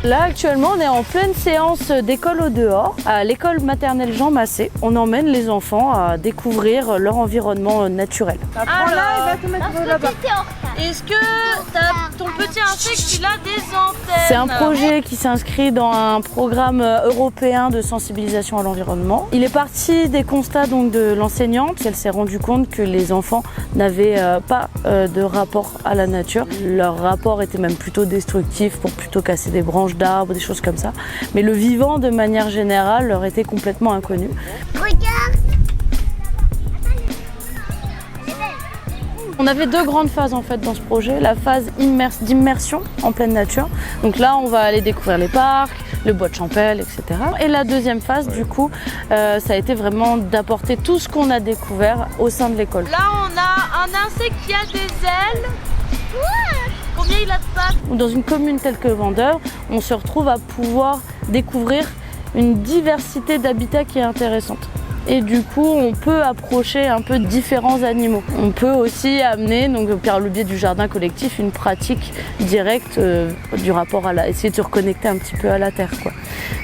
Là actuellement on est en pleine séance d'école au dehors à l'école maternelle Jean Massé. On emmène les enfants à découvrir leur environnement naturel. Est-ce que ton petit insecte il a des antennes? C'est un projet qui s'inscrit dans un programme européen de sensibilisation à l'environnement. Il est parti des constats donc de l'enseignante. Elle s'est rendue compte que les enfants n'avaient pas de rapport à la nature. Leur rapport était même plutôt destructif pour plutôt casser des branches d'arbres, des choses comme ça. Mais le vivant de manière générale leur était complètement inconnu. Regarde. On avait deux grandes phases en fait dans ce projet, la phase d'immersion en pleine nature. Donc là on va aller découvrir les parcs, le bois de Champel, etc. Et la deuxième phase du coup, ça a été vraiment d'apporter tout ce qu'on a découvert au sein de l'école. Là on a un insecte qui a des ailes. Combien il a de pattes? Dans une commune telle que Vendœuvre, on se retrouve à pouvoir découvrir une diversité d'habitats qui est intéressante. Et du coup, on peut approcher un peu différents animaux. On peut aussi amener, donc par le biais du jardin collectif, une pratique directe du rapport à essayer de se reconnecter un petit peu à la terre, quoi.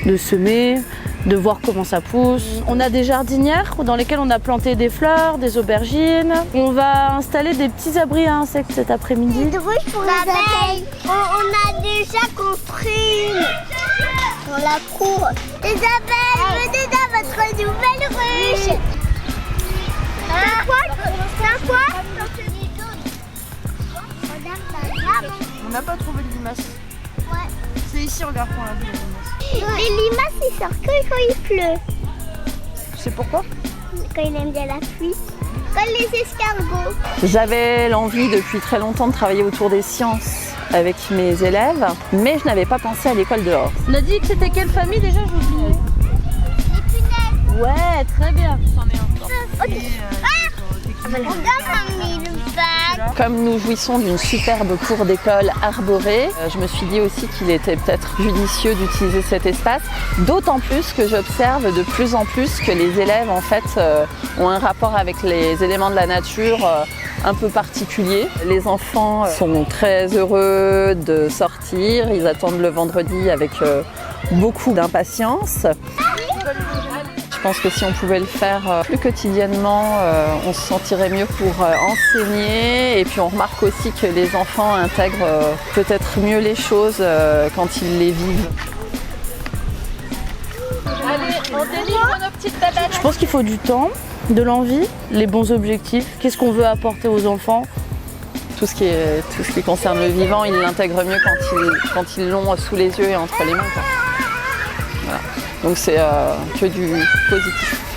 De semer, de voir comment ça pousse. On a des jardinières dans lesquelles on a planté des fleurs, des aubergines. On va installer des petits abris à insectes cet après-midi. Des ruches pour les abeilles. On a déjà construit dans la cour. Les abeilles, venez dans votre nouvelle ruche. C'est quoi? On n'a pas trouvé de limaces. Ouais. C'est ici, regarde, qu'on a vu les limaces. Les limaces, ils sortent que quand il pleut. Tu sais pourquoi? Quand il aime bien la pluie. Comme les escargots. J'avais l'envie depuis très longtemps de travailler autour des sciences avec mes élèves, mais je n'avais pas pensé à l'école dehors. On a dit que c'était quelle famille déjà, j'ai oublié. Les punaises. Ouais, très bien. C'en est encore. Ok. Regarde, mamie, le bac. Comme nous jouissons d'une superbe cour d'école arborée, je me suis dit aussi qu'il était peut-être judicieux d'utiliser cet espace, d'autant plus que j'observe de plus en plus que les élèves en fait ont un rapport avec les éléments de la nature un peu particulier. Les enfants sont très heureux de sortir, ils attendent le vendredi avec beaucoup d'impatience. Je pense que si on pouvait le faire plus quotidiennement, on se sentirait mieux pour enseigner. Et puis on remarque aussi que les enfants intègrent peut-être mieux les choses quand ils les vivent. Allez, on délivre nos petites babettes. Je pense qu'il faut du temps, de l'envie, les bons objectifs. Qu'est-ce qu'on veut apporter aux enfants? Tout ce qui concerne le vivant, ils l'intègrent mieux quand ils l'ont sous les yeux et entre les mains, quoi. Voilà. Donc c'est que du positif.